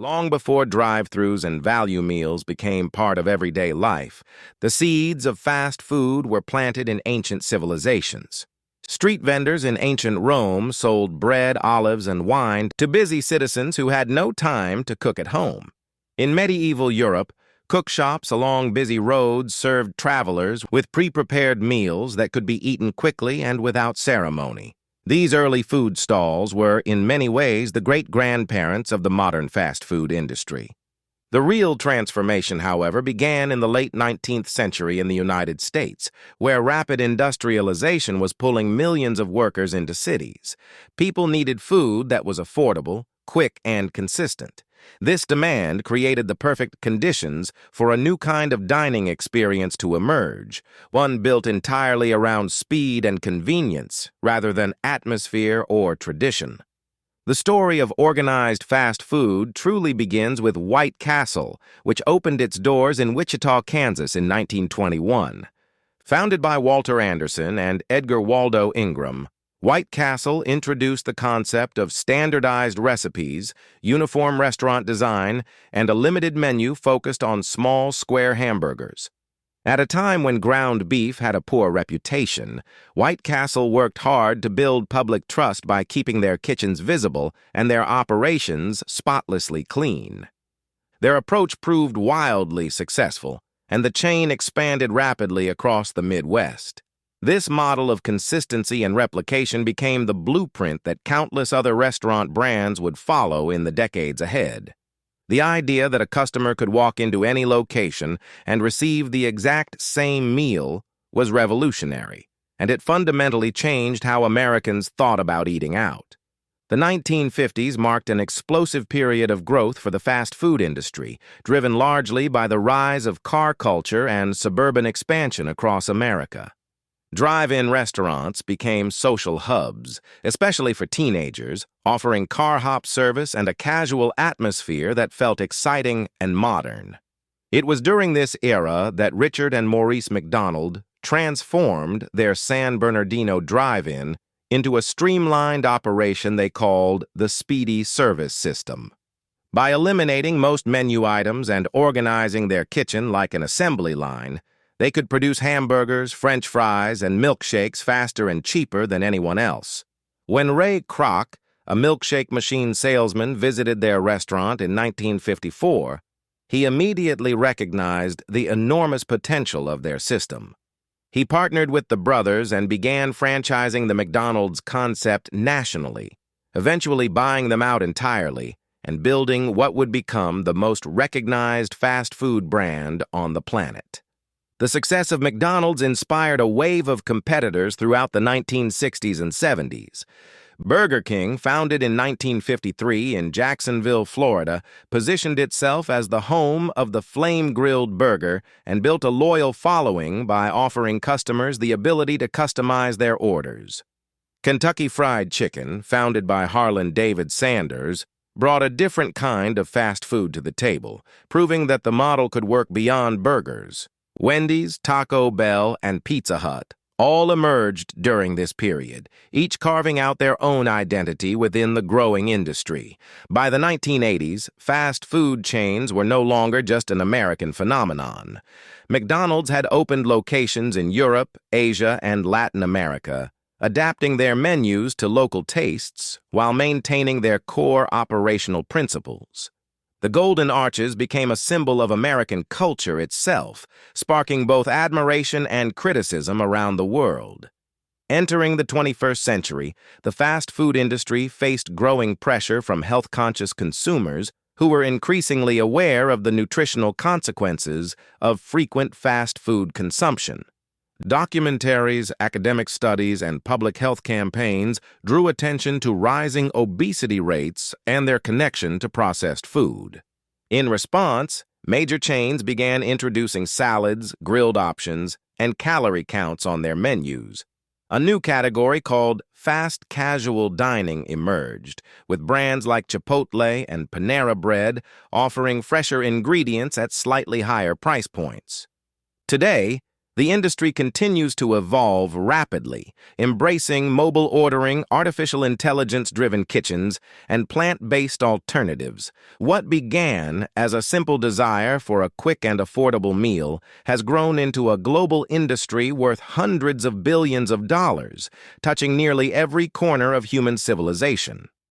Long before drive-thrus and value meals became part of everyday life, the seeds of fast food were planted in ancient civilizations. Street vendors in ancient Rome sold bread, olives, and wine to busy citizens who had no time to cook at home. In medieval Europe, cookshops along busy roads served travelers with pre-prepared meals that could be eaten quickly and without ceremony. These early food stalls were, in many ways, the great-grandparents of the modern fast food industry. The real transformation, however, began in the late 19th century in the United States, where rapid industrialization was pulling millions of workers into cities. People needed food that was affordable, quick, and consistent. This demand created the perfect conditions for a new kind of dining experience to emerge, one built entirely around speed and convenience rather than atmosphere or tradition. The story of organized fast food truly begins with White Castle, which opened its doors in Wichita, Kansas in 1921. Founded by Walter Anderson and Edgar Waldo Ingram, White Castle introduced the concept of standardized recipes, uniform restaurant design, and a limited menu focused on small, square hamburgers. At a time when ground beef had a poor reputation, White Castle worked hard to build public trust by keeping their kitchens visible and their operations spotlessly clean. Their approach proved wildly successful, and the chain expanded rapidly across the Midwest. This model of consistency and replication became the blueprint that countless other restaurant brands would follow in the decades ahead. The idea that a customer could walk into any location and receive the exact same meal was revolutionary, and it fundamentally changed how Americans thought about eating out. The 1950s marked an explosive period of growth for the fast food industry, driven largely by the rise of car culture and suburban expansion across America. Drive-in restaurants became social hubs, especially for teenagers, offering car hop service and a casual atmosphere that felt exciting and modern. It was during this era that Richard and Maurice McDonald transformed their San Bernardino drive-in into a streamlined operation they called the Speedy Service System. By eliminating most menu items and organizing their kitchen like an assembly line, they could produce hamburgers, French fries, and milkshakes faster and cheaper than anyone else. When Ray Kroc, a milkshake machine salesman, visited their restaurant in 1954, he immediately recognized the enormous potential of their system. He partnered with the brothers and began franchising the McDonald's concept nationally, eventually buying them out entirely and building what would become the most recognized fast food brand on the planet. The success of McDonald's inspired a wave of competitors throughout the 1960s and 70s. Burger King, founded in 1953 in Jacksonville, Florida, positioned itself as the home of the flame-grilled burger and built a loyal following by offering customers the ability to customize their orders. Kentucky Fried Chicken, founded by Harlan David Sanders, brought a different kind of fast food to the table, proving that the model could work beyond burgers. Wendy's, Taco Bell, and Pizza Hut all emerged during this period, each carving out their own identity within the growing industry. By the 1980s, fast food chains were no longer just an American phenomenon. McDonald's had opened locations in Europe, Asia, and Latin America, adapting their menus to local tastes while maintaining their core operational principles. The Golden Arches became a symbol of American culture itself, sparking both admiration and criticism around the world. Entering the 21st century, the fast food industry faced growing pressure from health-conscious consumers who were increasingly aware of the nutritional consequences of frequent fast food consumption. Documentaries, academic studies, and public health campaigns drew attention to rising obesity rates and their connection to processed food. In response, major chains began introducing salads, grilled options, and calorie counts on their menus. A new category called fast casual dining emerged, with brands like Chipotle and Panera Bread offering fresher ingredients at slightly higher price points. Today, The industry continues to evolve rapidly, embracing mobile ordering, artificial intelligence-driven kitchens, and plant-based alternatives. What began as a simple desire for a quick and affordable meal has grown into a global industry worth hundreds of billions of dollars, touching nearly every corner of human civilization.